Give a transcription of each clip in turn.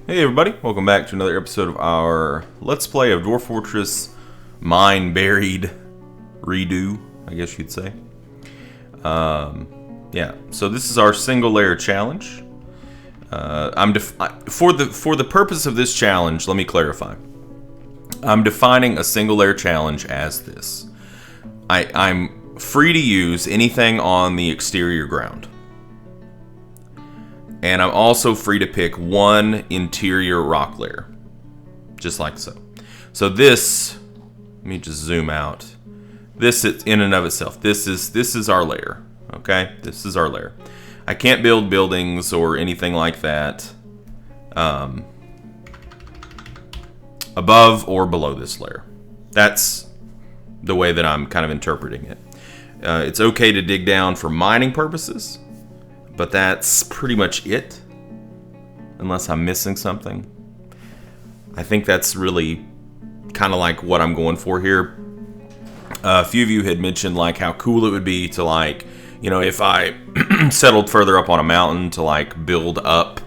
Hey everybody, welcome back to another episode of our Let's Play of Dwarf Fortress Mineburied redo, I guess you'd say. Yeah, so this is our single layer challenge. For the purpose of this challenge, let me clarify. I'm defining a single layer challenge as this. I'm free to use anything on the exterior ground. And I'm also free to pick one interior rock layer. Just like so. So this, let me just zoom out. This in and of itself, this is our layer. Okay? This is our layer. I can't build buildings or anything like that above or below this layer. That's the way that I'm kind of interpreting it. It's okay to dig down for mining purposes. But that's pretty much it, unless I'm missing something. I think that's really kind of like what I'm going for here. A few of you had mentioned like how cool it would be to like, you know, if I settled further up on a mountain to like build up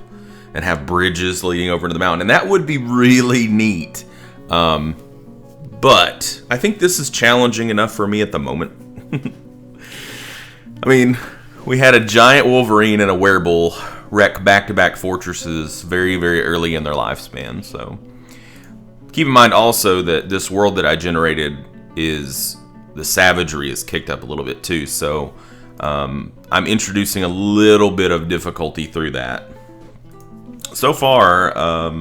and have bridges leading over to the mountain. And that would be really neat. But I think this is challenging enough for me at the moment. I mean, we had a giant wolverine and a werebull wreck back-to-back fortresses very, very early in their lifespan. So keep in mind also that this world that I generated is the savagery is kicked up a little bit too. So I'm introducing a little bit of difficulty through that. So far,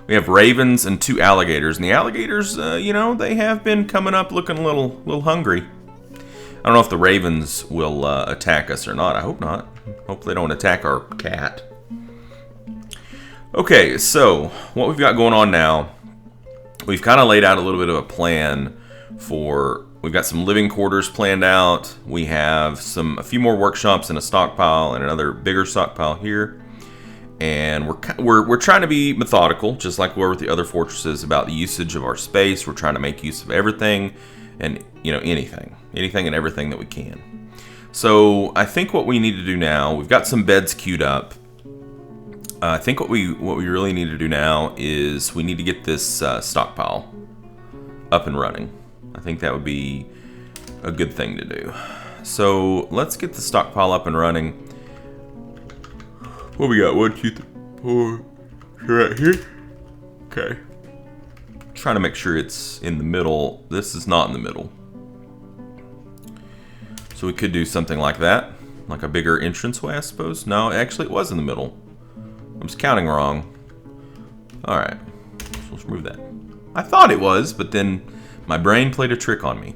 we have ravens and 2 alligators, and the alligators, you know, they have been coming up looking a little hungry. I don't know if the ravens will attack us or not. I hope not. Hope they don't attack our cat. Okay, so what we've got going on now, we've kind of laid out a little bit of a plan for, we've got some living quarters planned out. We have a few more workshops and a stockpile and another bigger stockpile here. And we're trying to be methodical, just like we were with the other fortresses, about the usage of our space. We're trying to make use of everything and, you know, anything and everything that we can. So I think what we need to do now, we've got some beds queued up. I think what we really need to do now is we need to get this stockpile up and running. I think that would be a good thing to do. So let's get the stockpile up and running. What we got? 1, 2, 3, 4. Right here. Okay. Trying to make sure it's in the middle. This is not in the middle. So we could do something like that. Like a bigger entranceway, I suppose. No, actually it was in the middle. I was counting wrong. Alright. So let's remove that. I thought it was, but then my brain played a trick on me.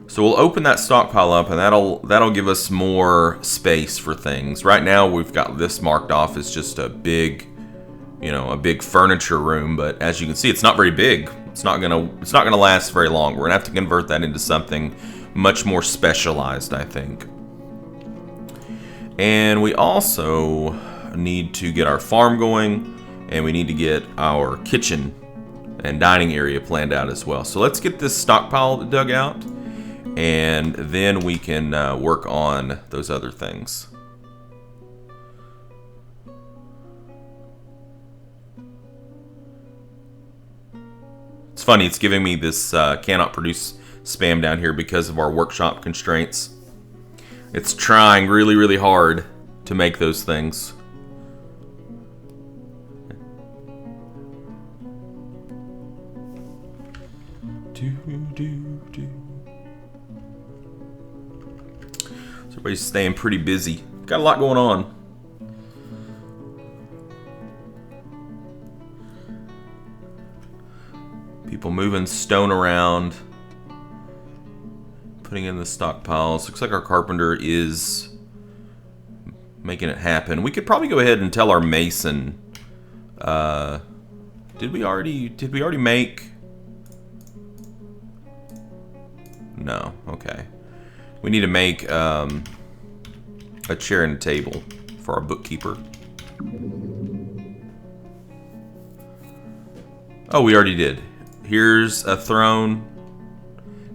So we'll open that stockpile up, and that'll give us more space for things. Right now we've got this marked off as just a big, you know, a big furniture room, but as you can see, it's not very big. It's not gonna last very long. We're gonna have to convert that into something much more specialized, I think. And we also need to get our farm going, and we need to get our kitchen and dining area planned out as well. So let's get this stockpile dug out, and then we can work on those other things. It's funny, it's giving me this cannot produce spam down here because of our workshop constraints. It's trying really, really hard to make those things. So everybody's staying pretty busy. Got a lot going on. People moving stone around, putting in the stockpiles. Looks like our carpenter is making it happen. We could probably go ahead and tell our mason. Did we already make? No. Okay. We need to make a chair and a table for our bookkeeper. Oh, we already did. Here's a throne.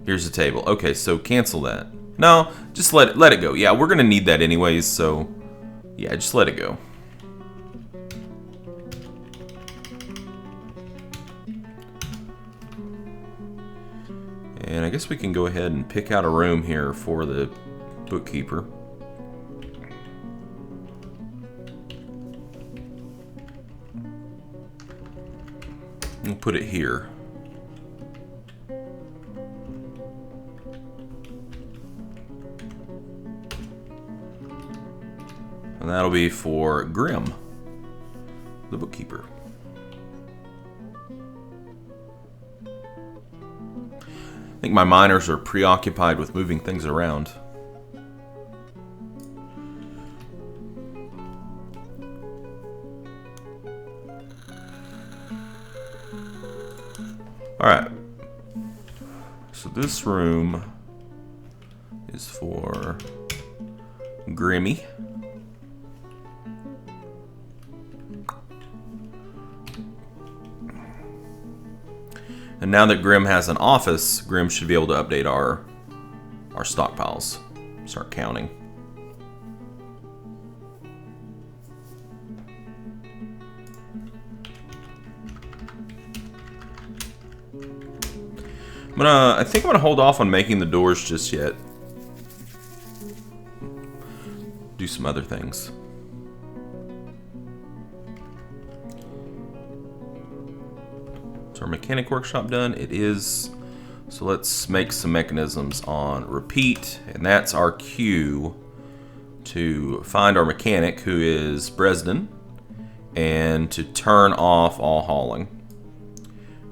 Here's a table. Okay, so cancel that. No, just let it go. Yeah, we're gonna need that anyways, so yeah, just let it go. I guess we can go ahead and pick out a room here for the bookkeeper. We'll put it here. And that'll be for Grim, the bookkeeper. I think my miners are preoccupied with moving things around. Alright. So this room is for Grimmy. And now that Grim has an office, Grim should be able to update our stockpiles. Start counting. I think I'm gonna hold off on making the doors just yet. Do some other things. Is our mechanic workshop done? It is. So let's make some mechanisms on repeat, and that's our cue to find our mechanic, who is Bresden, and to turn off all hauling.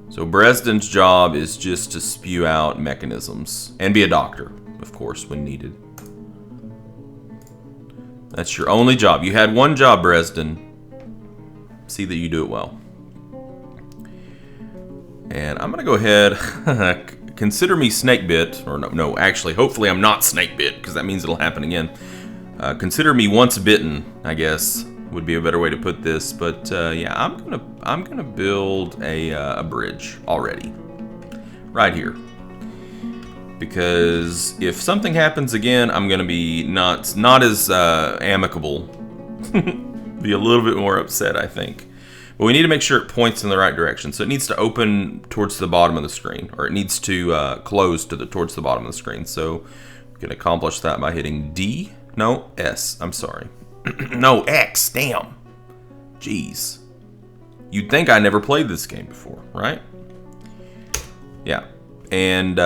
So Bresden's job is just to spew out mechanisms and be a doctor, of course, when needed. That's your only job. You had one job, Bresden. See that you do it well. And I'm gonna go ahead, consider me snake bit, or no, actually, hopefully I'm not snake bit, because that means it'll happen again. Consider me once bitten, I guess, would be a better way to put this. But yeah, I'm gonna build a bridge already, right here, because if something happens again, I'm gonna be not as amicable, be a little bit more upset, I think. But we need to make sure it points in the right direction. So it needs to open towards the bottom of the screen, or it needs to close towards the bottom of the screen. So we can accomplish that by hitting D. No, S. I'm sorry. No, X. Damn. Jeez. You'd think I never played this game before, right? Yeah. And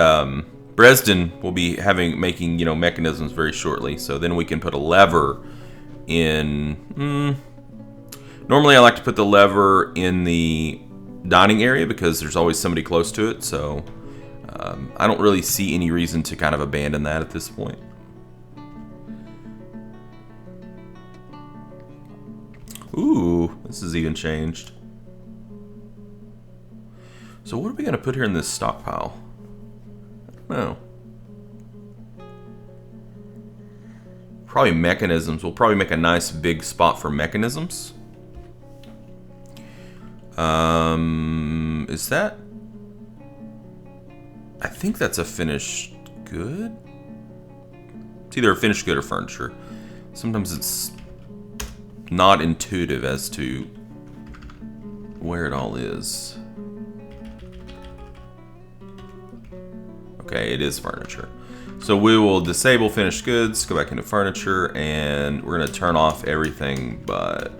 Bresden will be making mechanisms very shortly. So then we can put a lever in. Normally I like to put the lever in the dining area because there's always somebody close to it, so I don't really see any reason to kind of abandon that at this point. Ooh, this is even changed. So what are we going to put here in this stockpile? I don't know. Probably mechanisms. We'll probably make a nice big spot for mechanisms. Is that? I think that's a finished good. It's either a finished good or furniture. Sometimes it's not intuitive as to where it all is. Okay, it is furniture. So we will disable finished goods, go back into furniture, and we're going to turn off everything but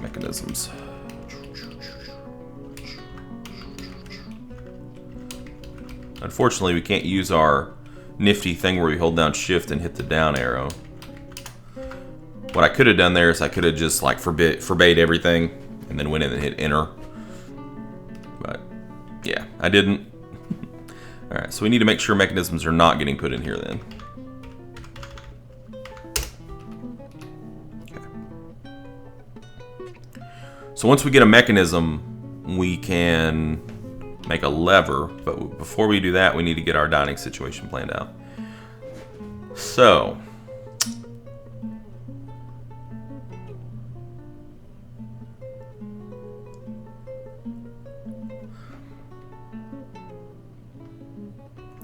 mechanisms. Unfortunately, we can't use our nifty thing where we hold down shift and hit the down arrow. What I could have done there is I could have just like forbade everything and then went in and hit enter. But yeah, I didn't. Alright, so we need to make sure mechanisms are not getting put in here then. Okay. So once we get a mechanism, we can make a lever, but before we do that, we need to get our dining situation planned out. So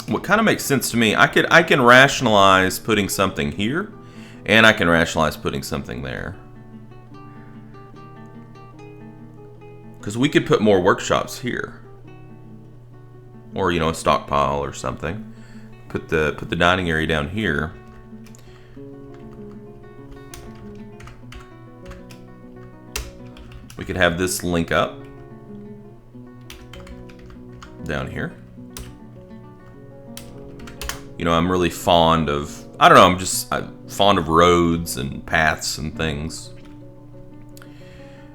what kind of makes sense to me, I can rationalize putting something here, and I can rationalize putting something there. Because we could put more workshops here. or a stockpile or something. Put the dining area down here. We could have this link up down here. I'm really fond of, I don't know, I'm fond of roads and paths and things.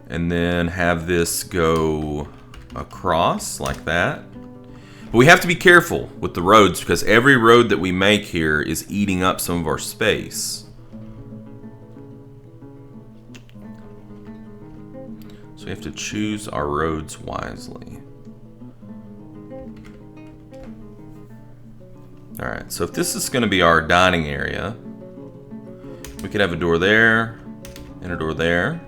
And then have this go across like that. But we have to be careful with the roads because every road that we make here is eating up some of our space. So we have to choose our roads wisely. Alright, so if this is going to be our dining area, we could have a door there and a door there.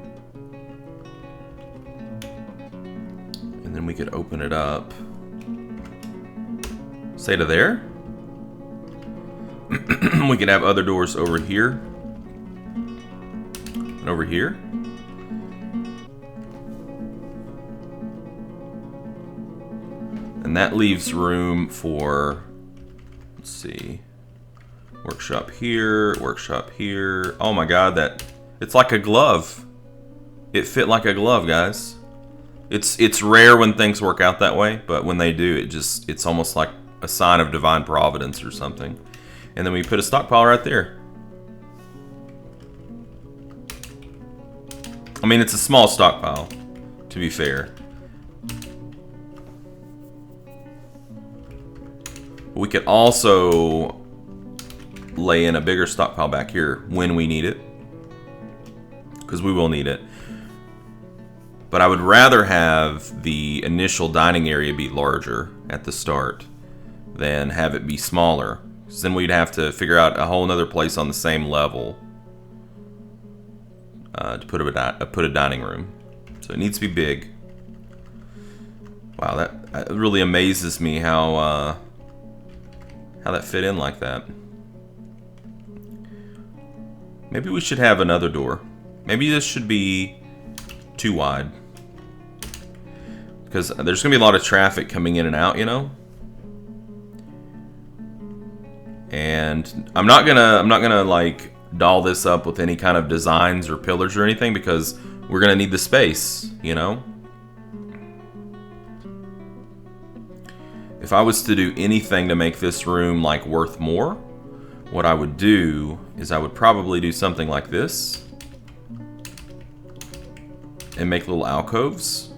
And then we could open it up, say to there. We could have other doors over here and over here. And that leaves room for, let's see, workshop here, workshop here. Oh my god, it's like a glove. It fit like a glove, guys. It's rare when things work out that way, but when they do, it's almost like a sign of divine providence or something. And then we put a stockpile right there. I mean, it's a small stockpile, to be fair. We could also lay in a bigger stockpile back here when we need it, because we will need it. But I would rather have the initial dining area be larger at the start than have it be smaller. Because then we'd have to figure out a whole other place on the same level to put a dining room. So it needs to be big. Wow, that really amazes me how that fit in like that. Maybe we should have another door. Maybe this should be too wide. Because there's going to be a lot of traffic coming in and out, And I'm not gonna like doll this up with any kind of designs or pillars or anything because we're gonna need the space, If I was to do anything to make this room like worth more, what I would do is I would probably do something like this and make little alcoves.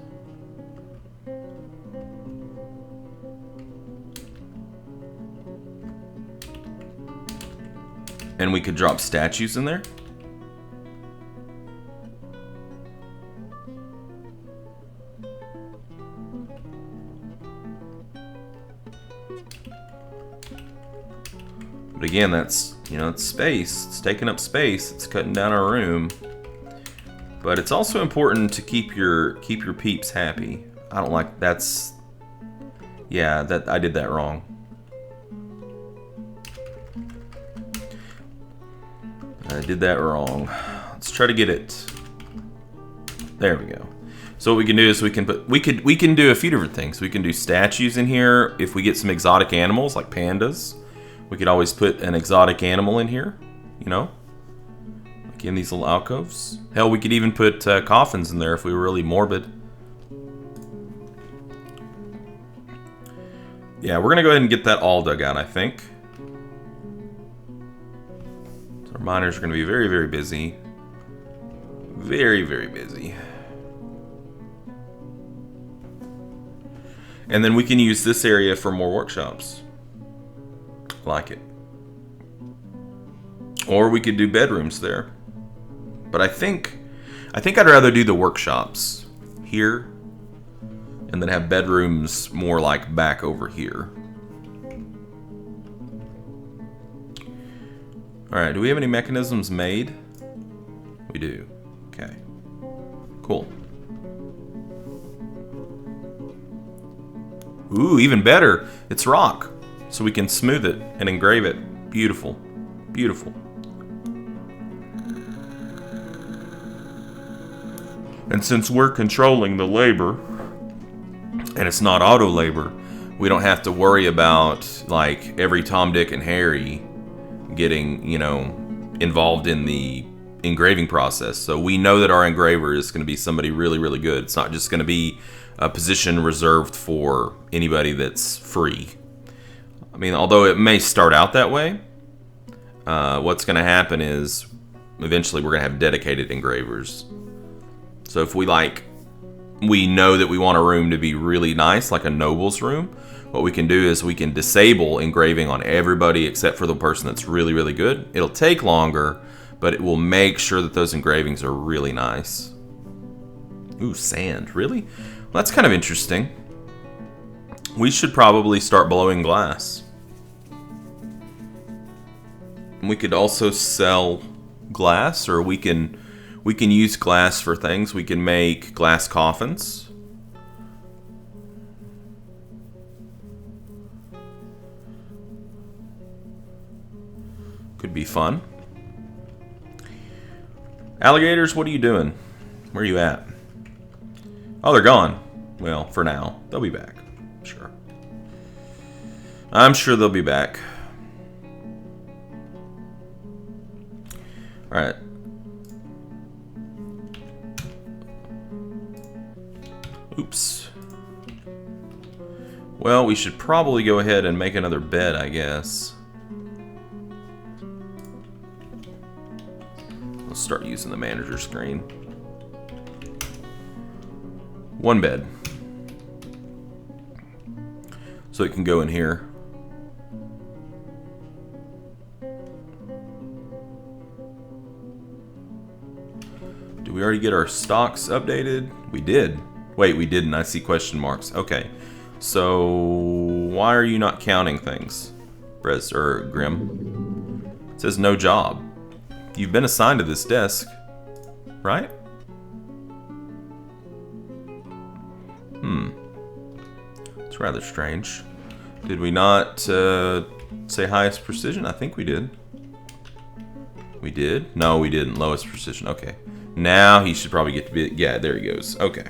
And we could drop statues in there. But again, that's, it's space. It's taking up space. It's cutting down our room. But it's also important to keep your peeps happy. I don't like that's. Yeah, I did that wrong. I did that wrong. Let's try to get it. There we go. So what we can do is we can do a few different things. We can do statues in here. If we get some exotic animals like pandas, we could always put an exotic animal in here, like in these little alcoves. Hell, we could even put coffins in there if we were really morbid. Yeah, we're gonna go ahead and get that all dug out, I think. Our miners are going to be very, very busy. Very, very busy. And then we can use this area for more workshops. Like it. Or we could do bedrooms there. But I think I'd rather do the workshops here and then have bedrooms more like back over here. Alright, do we have any mechanisms made? We do. Okay. Cool. Ooh, even better. It's rock. So we can smooth it and engrave it. Beautiful. Beautiful. And since we're controlling the labor, and it's not auto labor, we don't have to worry about like every Tom, Dick, and Harry getting, you know, involved in the engraving process. So we know that our engraver is going to be somebody really, really good. It's not just going to be a position reserved for anybody that's free. I mean, although it may start out that way, what's going to happen is eventually we're going to have dedicated engravers. So if we know that we want a room to be really nice, like a noble's room, what we can do is we can disable engraving on everybody except for the person that's really, really good. It'll take longer, but it will make sure that those engravings are really nice. Ooh, sand, really? Well, that's kind of interesting. We should probably start blowing glass. We could also sell glass, or we can use glass for things. We can make glass coffins. Could be fun. Alligators, what are you doing? Where are you at? Oh, they're gone. Well, for now. They'll be back. Sure. I'm sure they'll be back. Alright. Oops. Well, we should probably go ahead and make another bed, I guess. Let's start using the manager screen. One bed. So it can go in here. Did we already get our stocks updated? We did. Wait, we didn't. I see question marks. Okay. So why are you not counting things? Grim. It says no job. You've been assigned to this desk, right? It's rather strange. Did we not say highest precision? I think we did. We did? No, we didn't. Lowest precision. Okay. Now he should probably get to be... Yeah, there he goes. Okay.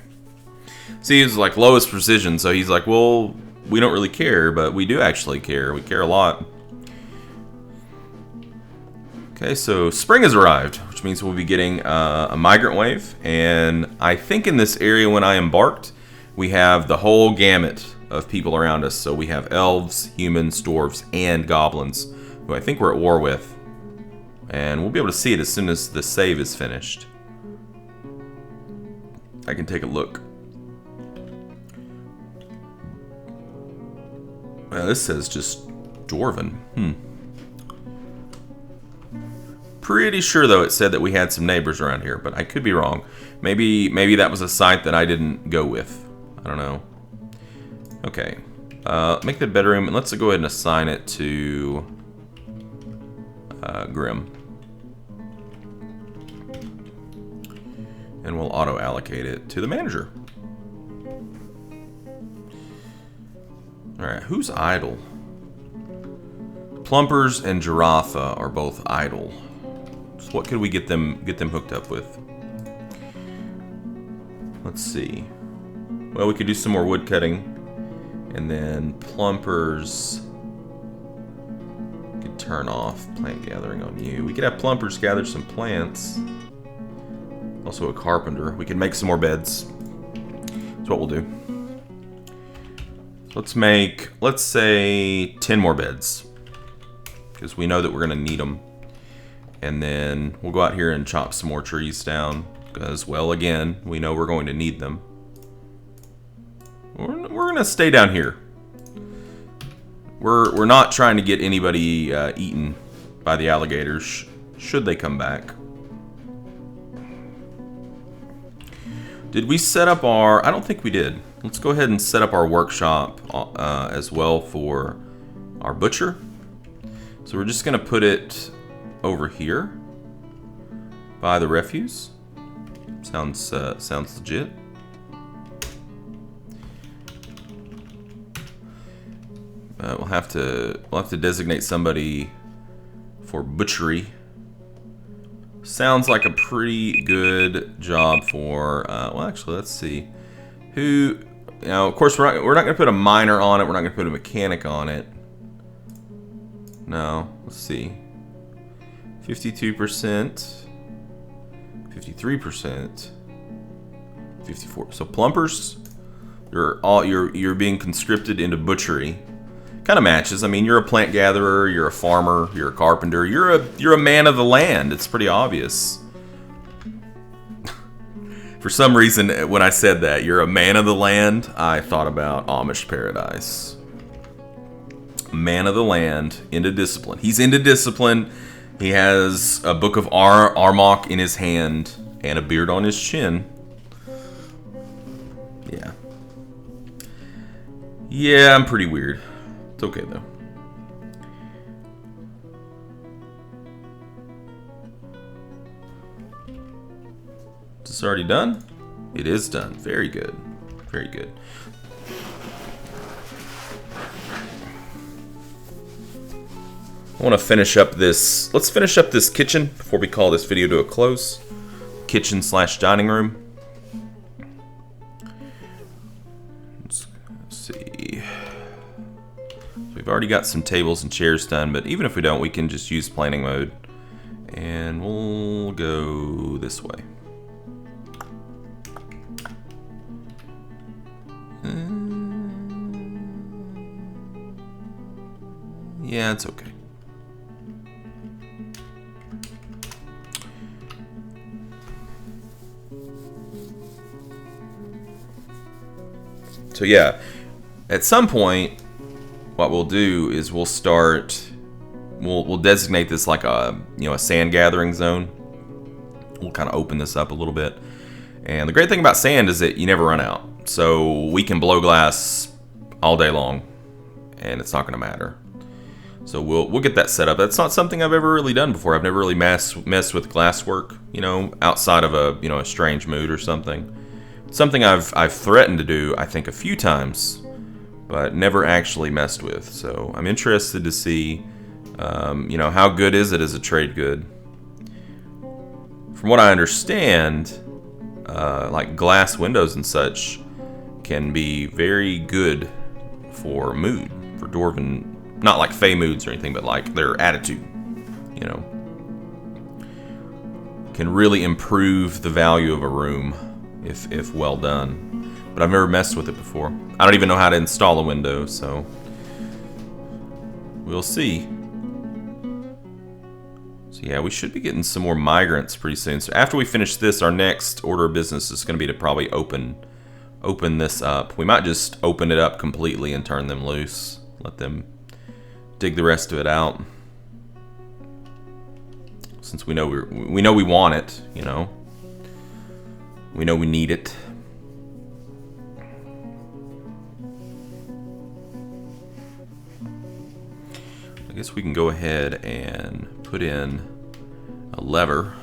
See, he was like lowest precision, so he's like, well, we don't really care, but we do actually care. We care a lot. Okay, so spring has arrived, which means we'll be getting a migrant wave. And I think in this area when I embarked, we have the whole gamut of people around us. So we have elves, humans, dwarves, and goblins, who I think we're at war with. And we'll be able to see it as soon as the save is finished. I can take a look. This says just Dwarven. Pretty sure though it said that we had some neighbors around here, but I could be wrong. Maybe that was a site that I didn't go with. I don't know. Okay. Make the bedroom, and let's go ahead and assign it to Grim. And we'll auto-allocate it to the manager. Alright, who's idle? Plumpers and Giraffe are both idle. So what could we get them hooked up with? Let's see. Well, we could do some more wood cutting. And then Plumpers could turn off plant gathering on you. We could have Plumpers gather some plants. Also a carpenter. We can make some more beds. That's what we'll do. Let's say 10 more beds. Because we know that we're going to need them. And then we'll go out here and chop some more trees down. Because, well, again, we know we're going to need them. We're going to stay down here. We're not trying to get anybody eaten by the alligators, should they come back. Did we set up our... I don't think we did. Let's go ahead and set up our workshop as well for our butcher. So we're just going to put it over here by the refuse. Sounds legit. We'll have to designate somebody for butchery. Sounds like a pretty good job for. Well, actually, let's see. Who Now, of course, we're not going to put a miner on it. We're not going to put a mechanic on it. No, let's see. 52%, 53%, 54. So plumbers, you're being conscripted into butchery. Kind of matches. I mean, you're a plant gatherer, you're a farmer, you're a carpenter, you're a man of the land. It's pretty obvious. For some reason, when I said that, you're a man of the land, I thought about Amish paradise. Man of the land, into discipline. He's into discipline. He has a book of Armok in his hand and a beard on his chin. Yeah. Yeah, I'm pretty weird. It's okay, though. Is this already done? It is done. Very good. Very good. I want to finish up this. Let's finish up this kitchen before we call this video to a close. Kitchen / dining room. Let's see. We've already got some tables and chairs done, but even if we don't, we can just use planning mode. And we'll go this way. Yeah, it's okay. So yeah, at some point, what we'll do is we'll designate this like a sand gathering zone. We'll kind of open this up a little bit, and the great thing about sand is that you never run out. So we can blow glass all day long, and it's not going to matter. So we'll get that set up. That's not something I've ever really done before. I've never really messed with glass work, outside of a strange mood or something. Something I've threatened to do, I think, a few times, but never actually messed with. So I'm interested to see, how good is it as a trade good. From what I understand, like glass windows and such can be very good for mood, for dwarven, not like fey moods or anything, but like their attitude, can really improve the value of a room if well done. But I've never messed with it before. I don't even know how to install a window, so we'll see. So yeah, we should be getting some more migrants pretty soon. So after we finish this, our next order of business is going to be to probably open this up. We might just open it up completely and turn them loose. Let them dig the rest of it out. Since we know we want it, we know we need it. I guess we can go ahead and put in a lever.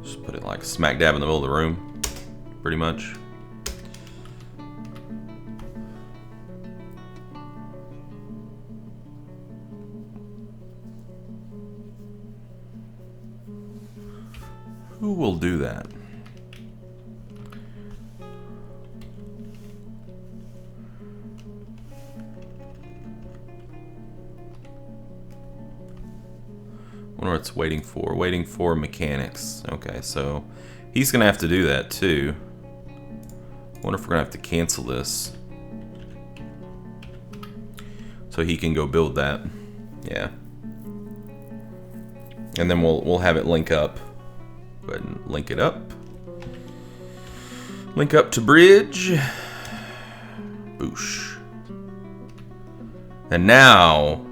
Just put it like smack dab in the middle of the room, pretty much. Who will do that? Wonder what it's waiting for. Waiting for mechanics. Okay, so he's gonna have to do that too. Wonder if we're gonna have to cancel this so he can go build that. Yeah. And then we'll have it link up. Go ahead and link it up. Link up to bridge. Boosh. And now,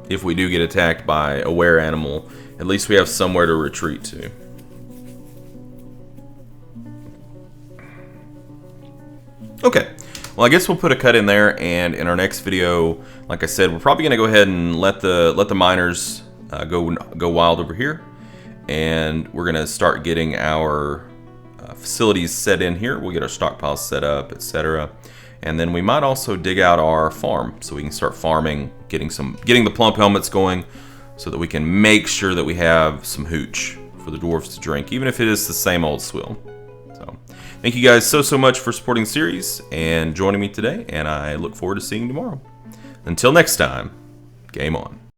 if we do get attacked by a were animal, at least we have somewhere to retreat to. Okay. Well, I guess we'll put a cut in there, and in our next video, like I said, we're probably going to go ahead and let the miners go wild over here. And we're going to start getting our facilities set in here. We'll get our stockpiles set up, etc. And then we might also dig out our farm so we can start farming, getting the plump helmets going so that we can make sure that we have some hooch for the dwarves to drink, even if it is the same old swill. So Thank you guys so much for supporting the series and joining me today, and I look forward to seeing you tomorrow. Until next time, game on.